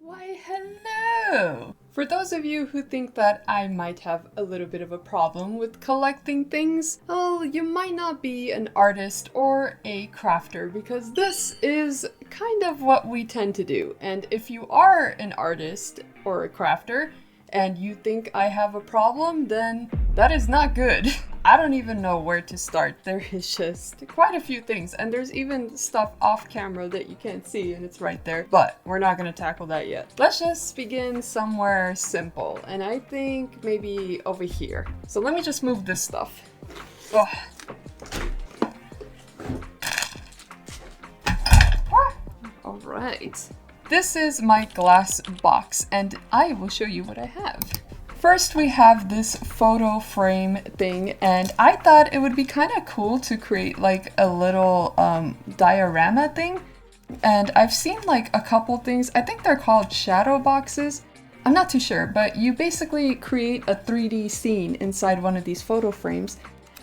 Why, hello! For those of you who think that I might have a little bit of a problem with collecting things, well, you might not be an artist or a crafter because this is kind of what we tend to do. And if you are an artist or a crafter and you think I have a problem, then that is not good. I don't even know where to start. There is just quite a few things, and there's even stuff off camera that you can't see, and it's right there. But we're not gonna tackle that yet. Let's just begin somewhere simple, and I think maybe over here. So let me just move this stuff. Oh. All right. This is my glass box, and I will show you what I have. First, we have this photo frame thing, and I thought it would be kind of cool to create like a little diorama thing. And I've seen like a couple things, I think they're called shadow boxes. I'm not too sure, but you basically create a 3D scene inside one of these photo frames.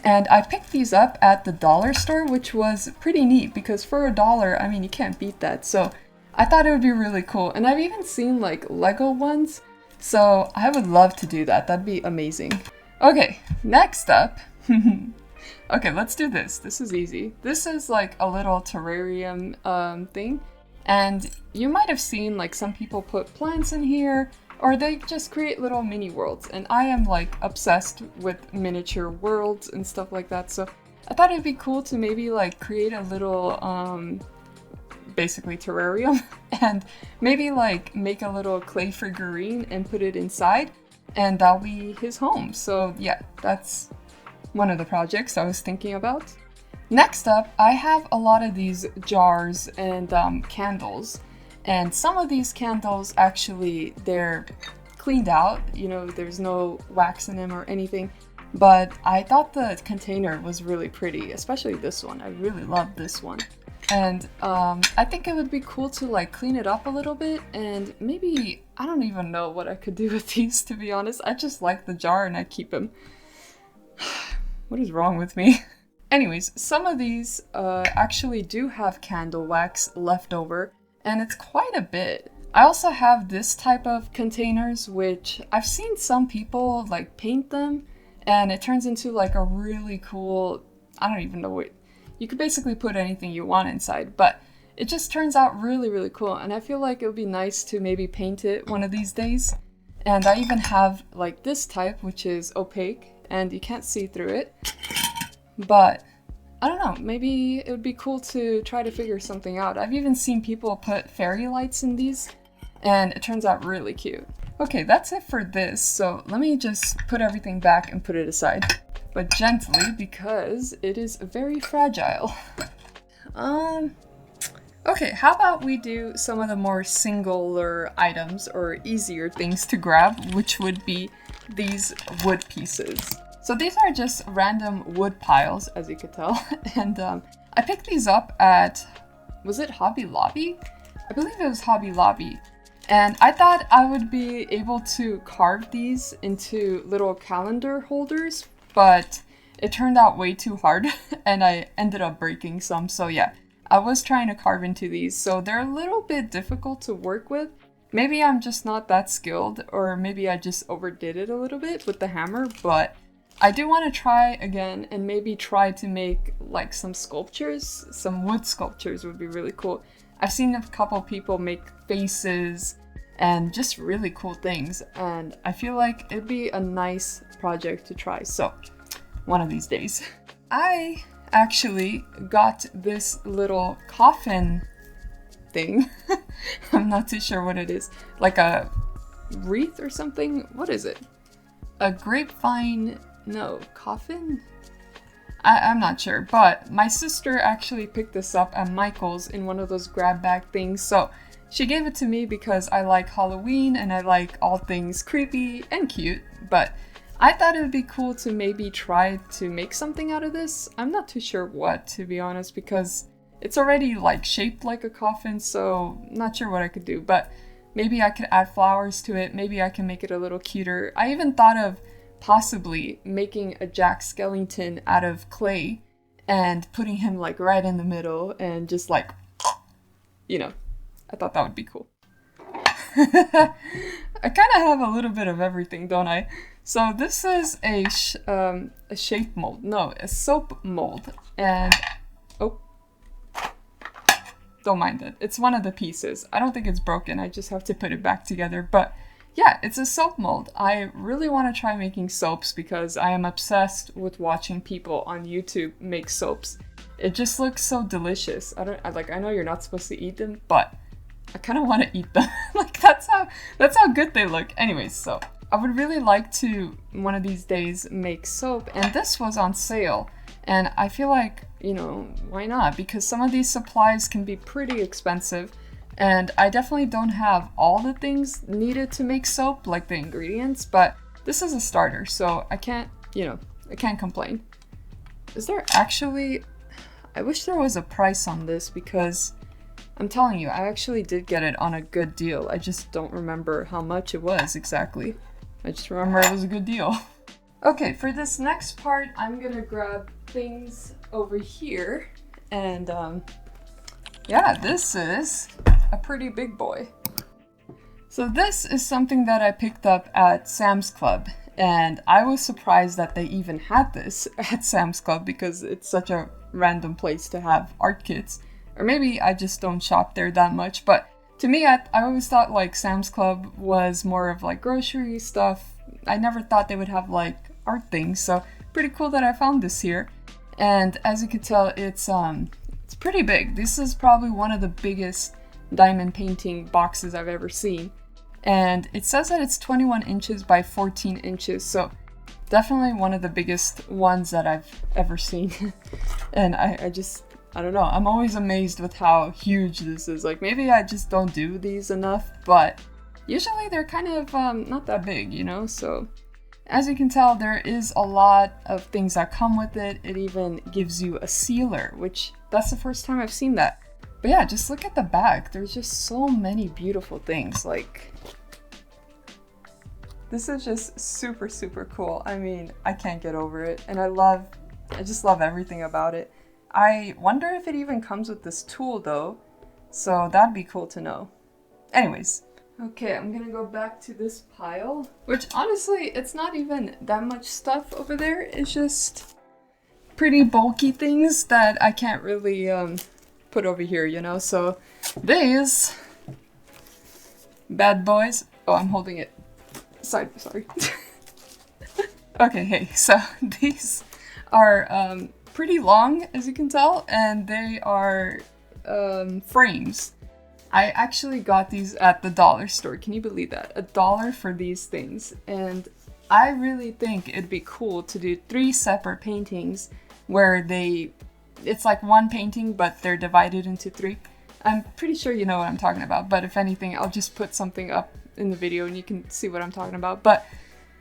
And I picked these up at the dollar store, which was pretty neat because for $1, I mean, you can't beat that. So I thought it would be really cool. And I've even seen like Lego ones. So I would love to do that. That'd be amazing. Okay, next up. Okay, let's do this. This is easy. This is like a little terrarium thing. And you might have seen like some people put plants in here or they just create little mini worlds. And I am like obsessed with miniature worlds and stuff like that. So I thought it'd be cool to maybe like create a little basically terrarium and maybe like make a little clay figurine and put it inside and that'll be his home. So yeah, that's one of the projects I was thinking about. Next up, I have a lot of these jars and candles, and some of these candles actually they're cleaned out, you know, there's no wax in them or anything, but I thought the container was really pretty, especially this one. I really love this one. And I think it would be cool to like clean it up a little bit and maybe, I don't even know what I could do with these, to be honest. I just like the jar and I keep them. What is wrong with me? Anyways, some of these actually do have candle wax left over and it's quite a bit. I also have this type of containers, which I've seen some people like paint them and it turns into like a really cool, I don't even know what, you could basically put anything you want inside, but it just turns out really, really cool. And I feel like it would be nice to maybe paint it one of these days. And I even have like this type, which is opaque and you can't see through it. But I don't know, maybe it would be cool to try to figure something out. I've even seen people put fairy lights in these and it turns out really cute. Okay, that's it for this. So let me just put everything back and put it aside. But gently because it is very fragile. Okay, how about we do some of the more singular items or easier things to grab, which would be these wood pieces. So these are just random wood piles, as you could tell. And I picked these up at, was it Hobby Lobby? I believe it was Hobby Lobby. And I thought I would be able to carve these into little calendar holders, but it turned out way too hard and I ended up breaking some. So yeah, I was trying to carve into these. So they're a little bit difficult to work with. Maybe I'm just not that skilled, or maybe I just overdid it a little bit with the hammer, but I do want to try again and maybe try to make like some sculptures. Some wood sculptures would be really cool. I've seen a couple people make faces and just really cool things, and I feel like it'd be a nice project to try. So one of these days. I actually got this little coffin thing. I'm not too sure what it is. Like a wreath or something? What is it? A grapevine? No, coffin? I'm not sure, but my sister actually picked this up at Michael's in one of those grab bag things. So she gave it to me because I like Halloween and I like all things creepy and cute, but I thought it would be cool to maybe try to make something out of this. I'm not too sure what, to be honest, because it's already like shaped like a coffin, so not sure what I could do, but maybe I could add flowers to it. Maybe I can make it a little cuter. I even thought of possibly making a Jack Skellington out of clay and putting him like right in the middle and just like, you know, I thought that would be cool. I kind of have a little bit of everything, don't I? So this is a shape mold. No, a soap mold. And, oh, don't mind it. It's one of the pieces. I don't think it's broken. I just have to put it back together. But yeah, it's a soap mold. I really want to try making soaps because I am obsessed with watching people on YouTube make soaps. It just looks so delicious. I know you're not supposed to eat them, but I kind of want to eat them. Like that's how good they look. Anyways, so I would really like to one of these days make soap, and this was on sale. And I feel like, you know, why not? Because some of these supplies can be pretty expensive. And I definitely don't have all the things needed to make soap, like the ingredients, but this is a starter, so I can't complain. Is there actually... I wish there was a price on this because I'm telling you, I actually did get it on a good deal. I just don't remember how much it was exactly. I just remember it was a good deal. Okay, for this next part, I'm gonna grab things over here, and yeah, this is a pretty big boy. So this is something that I picked up at Sam's Club, and I was surprised that they even had this at Sam's Club because it's such a random place to have art kits. Or maybe I just don't shop there that much, but to me, I always thought like Sam's Club was more of like grocery stuff. I never thought they would have like art things, so pretty cool that I found this here. And as you can tell, it's pretty big. This is probably one of the biggest diamond painting boxes I've ever seen. And it says that it's 21 inches by 14 inches, so definitely one of the biggest ones that I've ever seen. And I don't know, I'm always amazed with how huge this is. Like, maybe I just don't do these enough, but usually they're kind of not that big, you know? So as you can tell, there is a lot of things that come with it. It even gives you a sealer, which that's the first time I've seen that. But yeah, just look at the back. There's just so many beautiful things. Like, this is just super, super cool. I mean, I can't get over it. And I just love everything about it. I wonder if it even comes with this tool though. So that'd be cool to know. Anyways. Okay, I'm gonna go back to this pile. Which honestly, it's not even that much stuff over there. It's just pretty bulky things that I can't really put over here, you know? So these bad boys. Oh, I'm holding it. Sorry. Okay, hey, so these are pretty long, as you can tell, and they are frames. I actually got these at the dollar store. Can you believe that? $1 for these things. And I really think it'd be cool to do 3 separate paintings where it's like one painting, but they're divided into 3. I'm pretty sure you know what I'm talking about, but if anything, I'll just put something up in the video and you can see what I'm talking about. But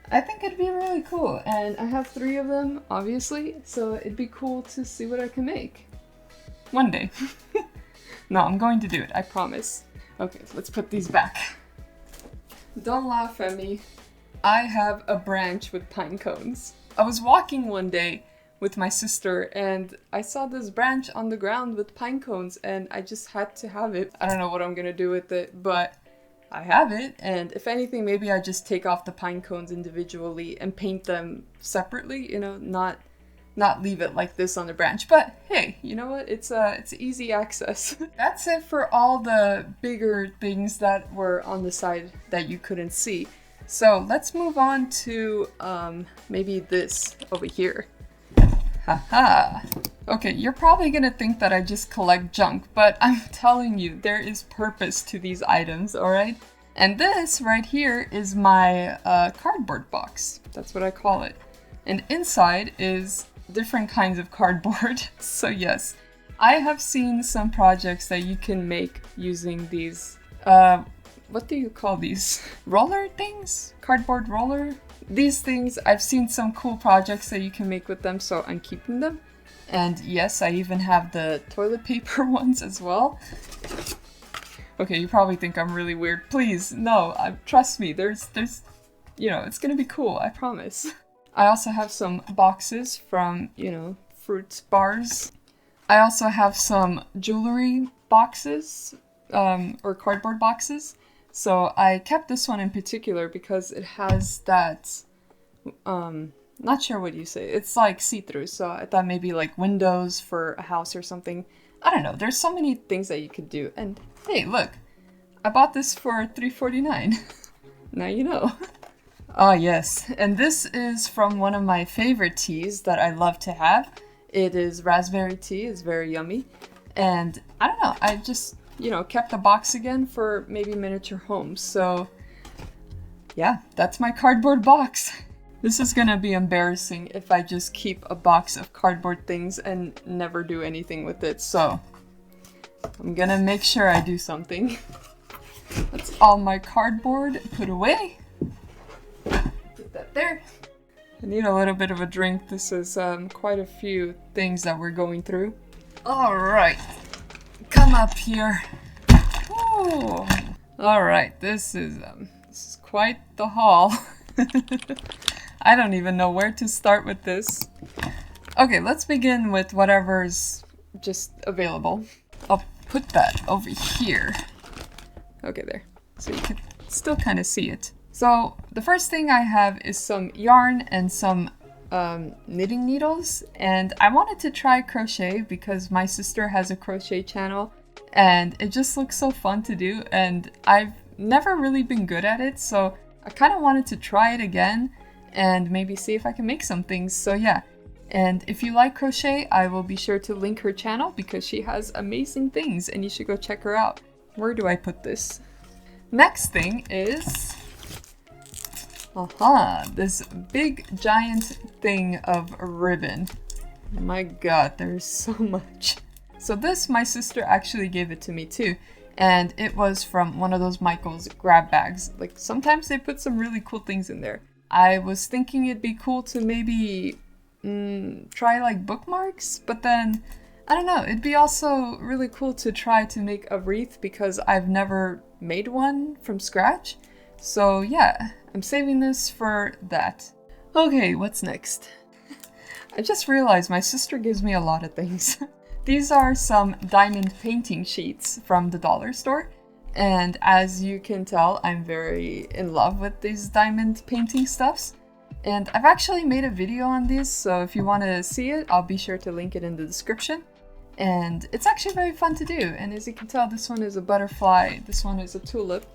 I think it'd be really cool, and I have 3 of them, obviously, so it'd be cool to see what I can make. One day. No, I'm going to do it, I promise. Okay, so let's put these back. Don't laugh at me. I have a branch with pine cones. I was walking one day with my sister and I saw this branch on the ground with pine cones and I just had to have it. I don't know what I'm gonna do with it, but I have it, and if anything, maybe I just take off the pine cones individually and paint them separately, you know, not leave it like this on the branch. But hey, you know what? It's easy access. That's it for all the bigger things that were on the side that you couldn't see. So let's move on to maybe this over here. Haha. Okay, you're probably gonna think that I just collect junk, but I'm telling you, there is purpose to these items, alright? And this right here is my cardboard box. That's what I call it. And inside is different kinds of cardboard. So yes, I have seen some projects that you can make using these, what do you call these? Roller things? Cardboard roller? These things, I've seen some cool projects that you can make with them, so I'm keeping them. And yes, I even have the toilet paper ones as well. Okay, you probably think I'm really weird. Please, no, trust me, there's, you know, it's gonna be cool, I promise. I also have some boxes from, you know, fruit bars. I also have some jewelry boxes, or cardboard boxes. So I kept this one in particular because it has that, not sure what you say. It's like see-through, so I thought maybe like windows for a house or something. I don't know, there's so many things that you could do. And hey, look, I bought this for $3.49. Now you know. Ah, yes, and this is from one of my favorite teas that I love to have. It is raspberry tea, it's very yummy. And I don't know, I just, kept the box again for maybe miniature homes. So yeah, that's my cardboard box. This is gonna be embarrassing if I just keep a box of cardboard things and never do anything with it. So I'm gonna make sure I do something. That's all my cardboard put away. Put that there. I need a little bit of a drink. This is quite a few things that we're going through. Alright, come up here. Alright, this is quite the haul. I don't even know where to start with this. Okay, let's begin with whatever's just available. I'll put that over here. Okay, there. So you can still kind of see it. So the first thing I have is some yarn and some knitting needles, and I wanted to try crochet because my sister has a crochet channel and it just looks so fun to do, and I've never really been good at it, so I kind of wanted to try it again and maybe see if I can make some things. So yeah, and if you like crochet, I will be sure to link her channel because she has amazing things and you should go check her out. Where do I put this? Next thing is this big giant thing of ribbon. My god, there's so much. So this, my sister actually gave it to me too, and it was from one of those Michael's grab bags. Like sometimes they put some really cool things in there. I was thinking it'd be cool to maybe try like bookmarks, but then I don't know, it'd be also really cool to try to make a wreath because I've never made one from scratch. So yeah, I'm saving this for that. Okay, what's next? I just realized my sister gives me a lot of things. These are some diamond painting sheets from the dollar store. And as you can tell, I'm very in love with these diamond painting stuffs. And I've actually made a video on these, so if you want to see it, I'll be sure to link it in the description. And it's actually very fun to do. And as you can tell, this one is a butterfly, this one is a tulip.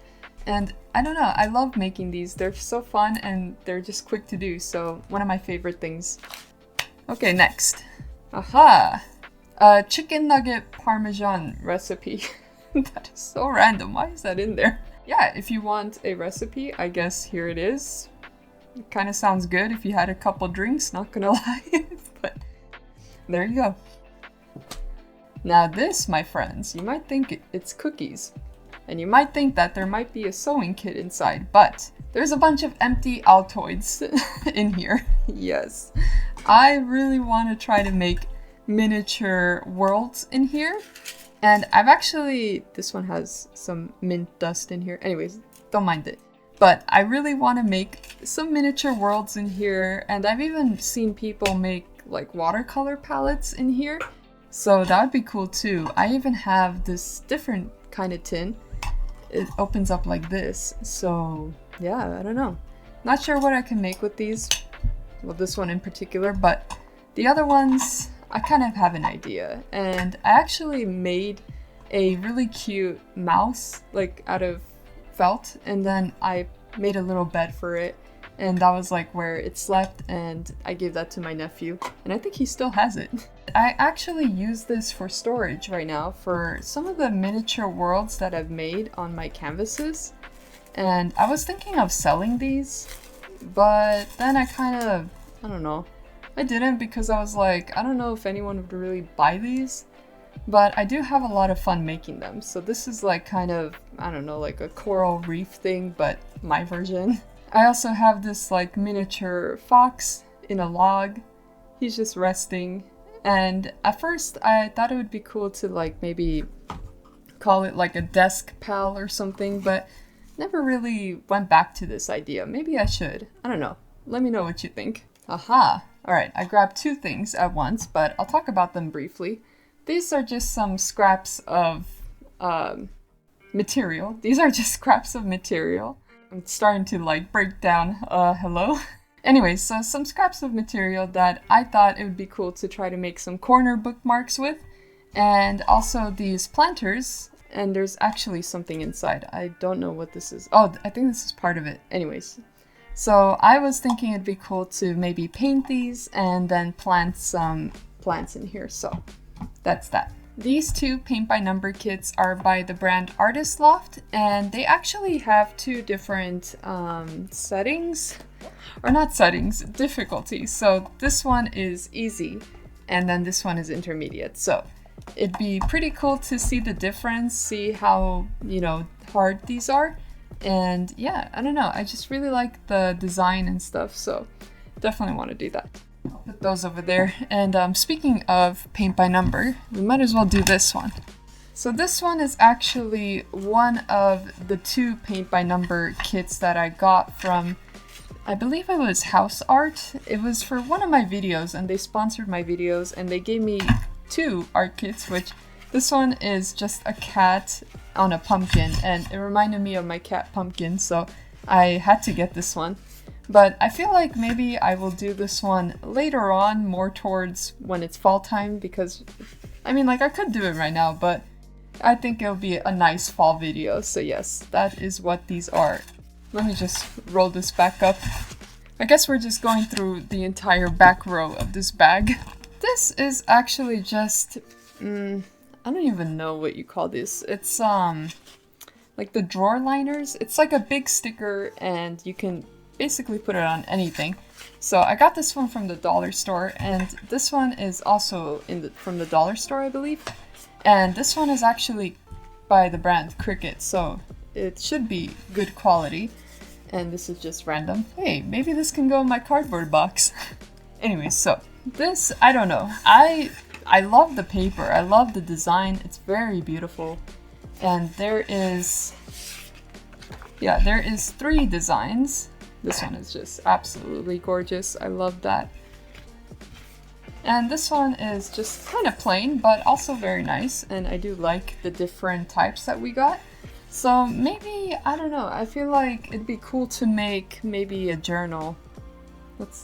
And I don't know, I love making these. They're so fun and they're just quick to do, so one of my favorite things. Okay, next. Aha! A chicken nugget parmesan recipe. That is so random. Why is that in there? Yeah, if you want a recipe, I guess here it is. It kind of sounds good if you had a couple drinks, not gonna lie. But there you go. Now this, my friends, you might think it's cookies. And you might think that there might be a sewing kit inside, but there's a bunch of empty Altoids in here. Yes. I really want to try to make miniature worlds in here. And I've actually, this one has some mint dust in here. Anyways, don't mind it. But I really want to make some miniature worlds in here. And I've even seen people make like watercolor palettes in here. So that would be cool too. I even have this different kind of tin. It opens up like this. So yeah, I don't know. Not sure what I can make with these. Well, this one in particular, but the other ones, I kind of have an idea. And I actually made a really cute mouse, like out of felt, and then I made a little bed for it. And that was like where it slept, and I gave that to my nephew, and I think he still has it. I actually use this for storage right now for some of the miniature worlds that I've made on my canvases. And I was thinking of selling these, but then I don't know. I didn't because I was like, I don't know if anyone would really buy these, but I do have a lot of fun making them. So this is like kind of, I don't know, like a coral reef thing, but my version. I also have this like miniature fox in a log. He's just resting. And at first I thought it would be cool to like maybe call it like a desk pal or something, but never really went back to this idea. Maybe I should. I don't know. Let me know what you think. Aha! Alright, I grabbed two things at once, but I'll talk about them briefly. These are just some scraps of material. These are just scraps of material. I'm starting to like break down, hello? Anyways, so some scraps of material that I thought it would be cool to try to make some corner bookmarks with. And also these planters, and there's actually something inside. I don't know what this is. Oh, I think this is part of it. Anyways, so I was thinking it'd be cool to maybe paint these and then plant some plants in here. So that's that. These two paint by number kits are by the brand Artist Loft, and they actually have two different settings, or not settings, difficulties. So this one is easy, and then this one is intermediate. So it'd be pretty cool to see the difference, see how, hard these are. And yeah, I don't know, I just really like the design and stuff, so definitely want to do that. I'll put those over there. And speaking of paint by number, we might as well do this one. So this one is actually one of the two paint by number kits that I got from, I believe it was House Art. It was for one of my videos, and they sponsored my videos, and they gave me two art kits, which this one is just a cat on a pumpkin, and it reminded me of my cat Pumpkin, so I had to get this one. But I feel like maybe I will do this one later on, more towards when it's fall time, because I mean, like, I could do it right now, but I think it'll be a nice fall video. So yes, that is what these are. Let me just roll this back up. I guess we're just going through the entire back row of this bag. This is actually just, I don't even know what you call this. It's like the drawer liners. It's like a big sticker, and you can basically put it on anything. So I got this one from the dollar store, and this one is also from the dollar store, I believe. And this one is actually by the brand Cricut, so it should be good quality. And this is just random. Hey, maybe this can go in my cardboard box. Anyways, so this, I don't know. I love the paper. I love the design. It's very beautiful. And there is 3 designs. This one is just absolutely gorgeous. I love that. And this one is just kind of plain, but also very nice. And I do like the different types that we got. So maybe, I don't know, I feel like it'd be cool to make maybe a journal.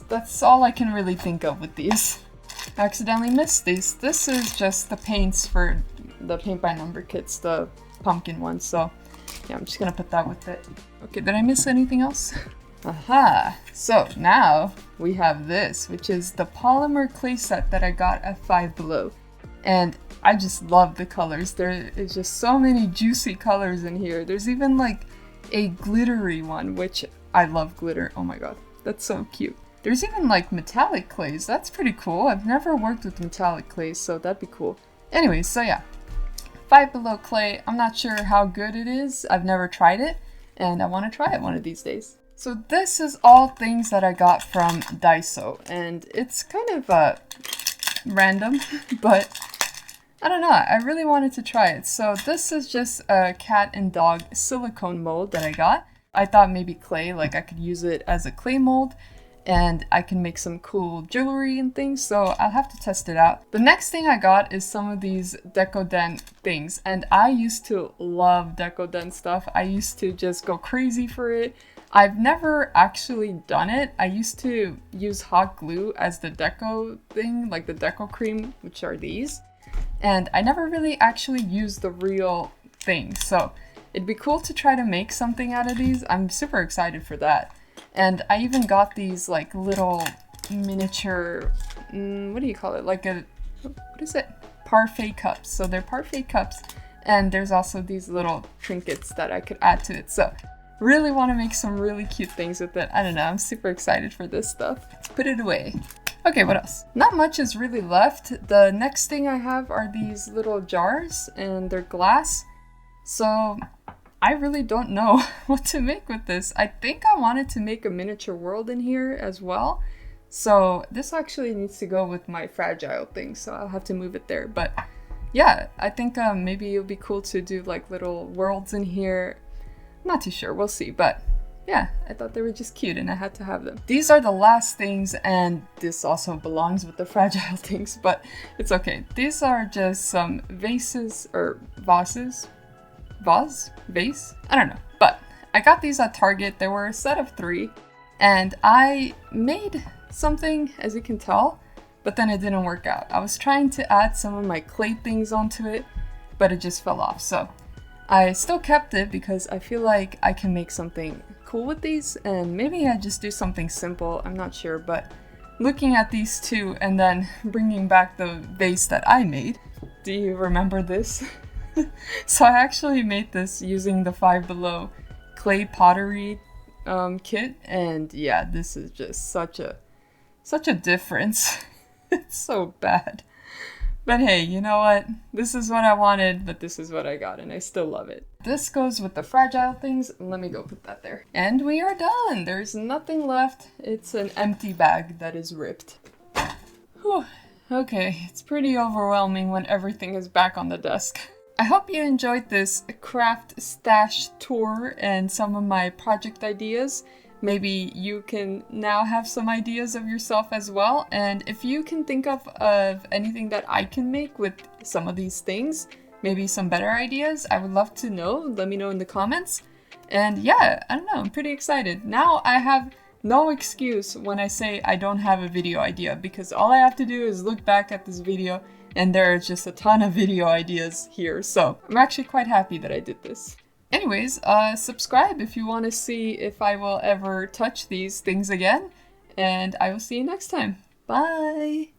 That's all I can really think of with these. I accidentally missed these. This is just the paints for the paint by number kits, the pumpkin ones. So yeah, I'm just gonna put that with it. Okay, did I miss anything else? Aha! So now we have this, which is the polymer clay set that I got at Five Below. And I just love the colors. There is just so many juicy colors in here. There's even like a glittery one, which I love glitter. Oh my god, that's so cute. There's even like metallic clays. That's pretty cool. I've never worked with metallic clays, so that'd be cool. Anyways, so yeah. Five Below clay. I'm not sure how good it is. I've never tried it, and I want to try it one of these days. So this is all things that I got from Daiso, and it's kind of random, but I don't know, I really wanted to try it. So this is just a cat and dog silicone mold that I got. I thought maybe clay, like I could use it as a clay mold, and I can make some cool jewelry and things, so I'll have to test it out. The next thing I got is some of these Decoden things, and I used to love Decoden stuff. I used to just go crazy for it. I've never actually done it. I used to use hot glue as the deco thing, like the deco cream, which are these. And I never really actually used the real thing. So it'd be cool to try to make something out of these. I'm super excited for that. And I even got these like little miniature, what do you call it? Like what is it? Parfait cups. So they're parfait cups. And there's also these little trinkets that I could add to it. So really want to make some really cute things with it. I don't know, I'm super excited for this stuff. Let's put it away. Okay, what else? Not much is really left. The next thing I have are these little jars, and they're glass. So I really don't know what to make with this. I think I wanted to make a miniature world in here as well. So this actually needs to go with my fragile thing, so I'll have to move it there. But yeah, I think maybe it'll be cool to do like little worlds in here. Not too sure, we'll see, but yeah, I thought they were just cute and I had to have them. These are the last things, and this also belongs with the fragile things, but it's okay. These are just some vases, or vases. vase? I don't know. But I got these at Target. There were a set of 3. And I made something, as you can tell, but then it didn't work out. I was trying to add some of my clay things onto it, but it just fell off. So I still kept it because I feel like I can make something cool with these, and maybe I just do something simple, I'm not sure, but looking at these 2 and then bringing back the vase that I made. Do you remember this? So I actually made this using the Five Below clay pottery kit, and yeah, this is just such a difference. It's so bad. But hey, you know what? This is what I wanted, but this is what I got, and I still love it. This goes with the fragile things. Let me go put that there. And we are done. There's nothing left. It's an empty bag that is ripped. Whew. Okay, it's pretty overwhelming when everything is back on the desk. I hope you enjoyed this craft stash tour and some of my project ideas. Maybe you can now have some ideas of yourself as well. And if you can think of anything that I can make with some of these things, maybe some better ideas, I would love to know. Let me know in the comments. And yeah, I don't know, I'm pretty excited. Now I have no excuse when I say I don't have a video idea, because all I have to do is look back at this video and there are just a ton of video ideas here. So I'm actually quite happy that I did this. Anyways, subscribe if you want to see if I will ever touch these things again, and I will see you next time. Bye!